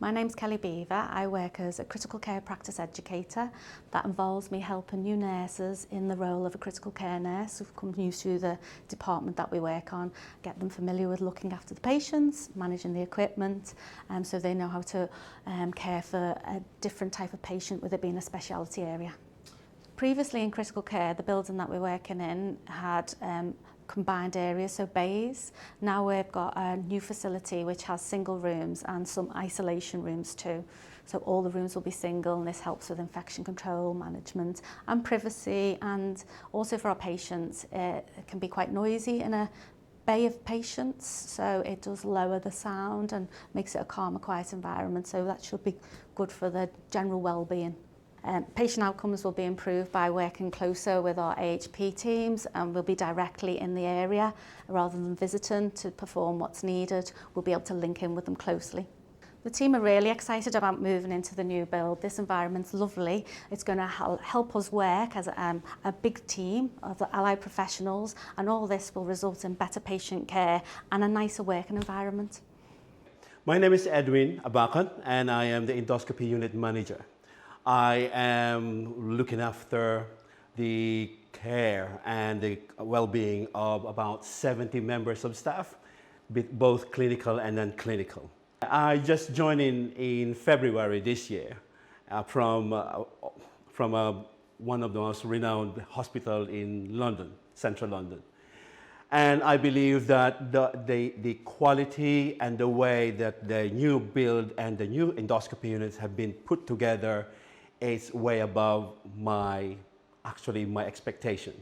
My name's Kelly Beaver. I work as a critical care practice educator. That involves me helping new nurses in the role of a critical care nurse who've come new to the department that we work on, get them familiar with looking after the patients, managing the equipment, so they know how to care for a different type of patient with it being a specialty area. Previously in critical care, the building that we're working in had combined areas, so bays. Now we've got a new facility which has single rooms and some isolation rooms too. So all the rooms will be single, and this helps with infection control, management and privacy, and also for our patients. It can be quite noisy in a bay of patients, so it does lower the sound and makes it a calmer, quiet environment, so that should be good for the general well-being. Patient outcomes will be improved by working closer with our AHP teams, and we'll be directly in the area rather than visiting to perform what's needed. We'll be able to link in with them closely. The team are really excited about moving into the new build. This environment's lovely. It's going to help us work as a big team of allied professionals, and all this will result in better patient care and a nicer working environment. My name is Edwin Abakan, and I am the endoscopy unit manager. I am looking after the care and the well-being of about 70 members of staff, both clinical and non-clinical. I just joined in February this year from one of the most renowned hospitals in London, central London. And I believe that the quality and the way that the new build and the new endoscopy units have been put together is way above my expectation.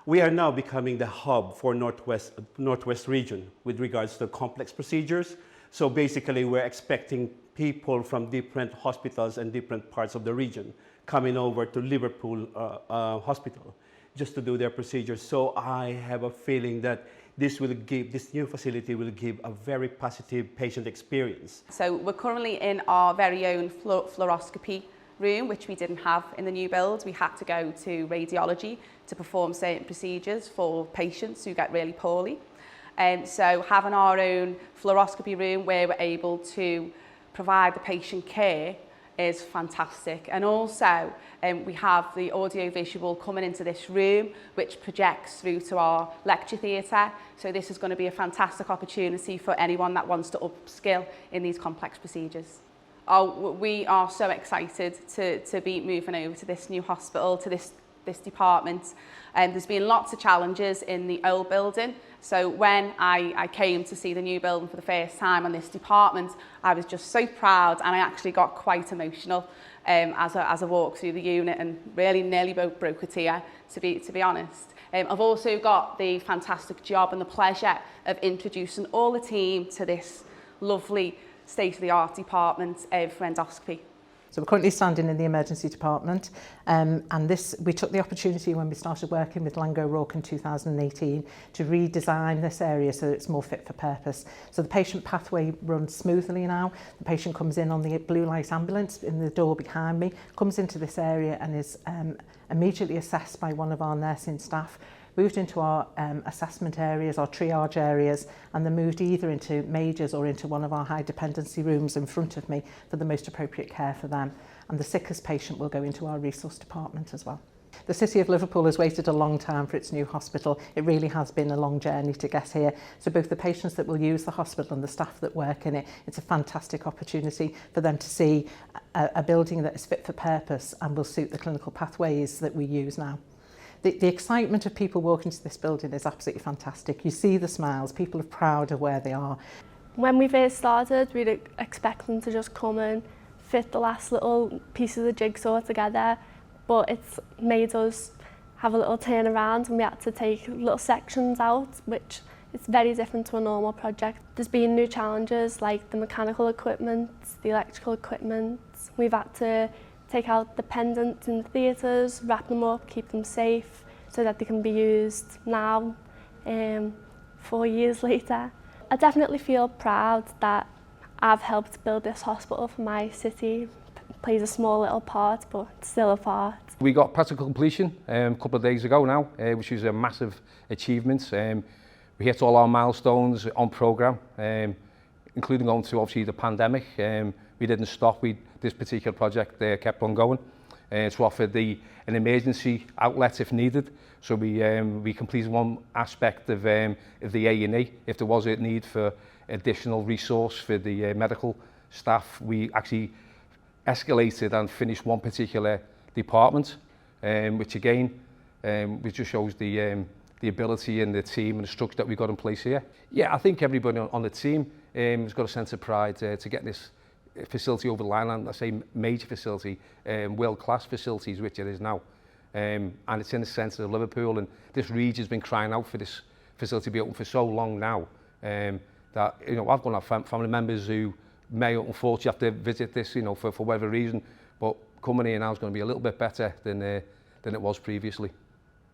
We are now becoming the hub for Northwest region with regards to complex procedures. So basically we're expecting people from different hospitals and different parts of the region coming over to Liverpool hospital just to do their procedures. So I have a feeling that this new facility will give a very positive patient experience. So we're currently in our very own fluoroscopy room, which we didn't have in the new build. We had to go to radiology to perform certain procedures for patients who get really poorly. So having our own fluoroscopy room where we're able to provide the patient care is fantastic. And also we have the audio visual coming into this room, which projects through to our lecture theatre. So this is going to be a fantastic opportunity for anyone that wants to upskill in these complex procedures. Oh, we are so excited to be moving over to this new hospital, to this department. There's been lots of challenges in the old building. So when I came to see the new building for the first time on this department, I was just so proud, and I actually got quite emotional as I walked through the unit, and really nearly broke a tear, to be honest. I've also got the fantastic job and the pleasure of introducing all the team to this lovely state-of-the-art department for endoscopy. So we're currently standing in the emergency department, and we took the opportunity when we started working with Laing in 2018 to redesign this area so that it's more fit for purpose. So the patient pathway runs smoothly now. The patient comes in on the blue light ambulance in the door behind me, comes into this area and is immediately assessed by one of our nursing staff, moved into our assessment areas, our triage areas, and then moved either into majors or into one of our high dependency rooms in front of me for the most appropriate care for them. And the sickest patient will go into our resource department as well. The City of Liverpool has waited a long time for its new hospital. It really has been a long journey to get here. So both the patients that will use the hospital and the staff that work in it, it's a fantastic opportunity for them to see a building that is fit for purpose and will suit the clinical pathways that we use now. The excitement of people walking to this building is absolutely fantastic. You see the smiles, people are proud of where they are. When we first started, we'd expect them to just come and fit the last little piece of the jigsaw together, but it's made us have a little turnaround, and we had to take little sections out, which is very different to a normal project. There's been new challenges like the mechanical equipment, the electrical equipment. We've had to take out the pendants in the theatres, wrap them up, keep them safe so that they can be used now, 4 years later. I definitely feel proud that I've helped build this hospital for my city. It plays a small little part, but still a part. We got practical completion a couple of days ago now, which is a massive achievement. We hit all our milestones on programme. including going through obviously the pandemic. We didn't stop. This particular project kept on going to offer an emergency outlet if needed. So we completed one aspect of the A&E. If there was a need for additional resource for the medical staff, we actually escalated and finished one particular department, which again, which just shows the ability and the team and the structure that we've got in place here. Yeah, I think everybody on the team has got a sense of pride to get this facility over the line, and I say major facility, world-class facilities, which it is now. And it's in the centre of Liverpool, and this region's been crying out for this facility to be open for so long now, that, you know, I've got family members who may unfortunately have to visit this, you know, for whatever reason, but coming here now is going to be a little bit better than it was previously.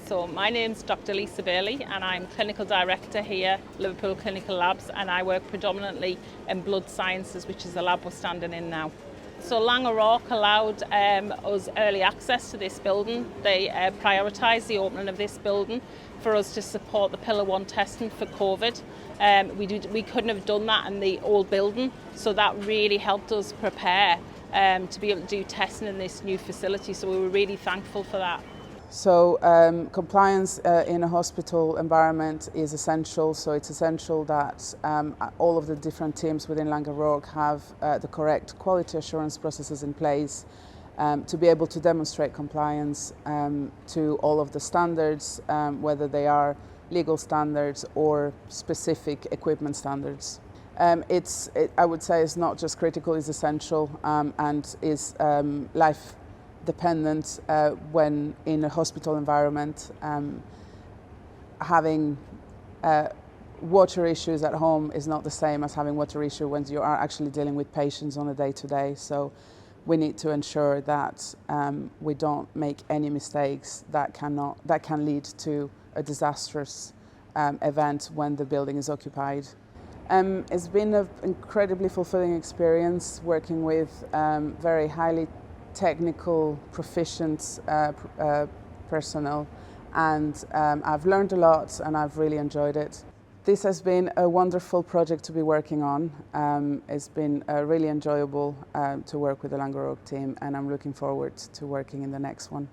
So my name's Dr. Lisa Bailey and I'm Clinical Director here, Liverpool Clinical Labs, and I work predominantly in blood sciences, which is the lab we're standing in now. So Laing allowed us early access to this building. They prioritised the opening of this building for us to support the Pillar 1 testing for COVID. We couldn't have done that in the old building, so that really helped us prepare to be able to do testing in this new facility, so we were really thankful for that. So compliance in a hospital environment is essential, so it's essential that all of the different teams within Laing have the correct quality assurance processes in place to be able to demonstrate compliance to all of the standards, whether they are legal standards or specific equipment standards. I would say it's not just critical, it's essential and is life dependent when in a hospital environment. Having water issues at home is not the same as having water issues when you are actually dealing with patients on a day-to-day. So we need to ensure that we don't make any mistakes that can lead to a disastrous event when the building is occupied. It's been an incredibly fulfilling experience working with very highly technical, proficient personnel, and I've learned a lot and I've really enjoyed it. This has been a wonderful project to be working on. It's been really enjoyable to work with the Laing team, and I'm looking forward to working in the next one.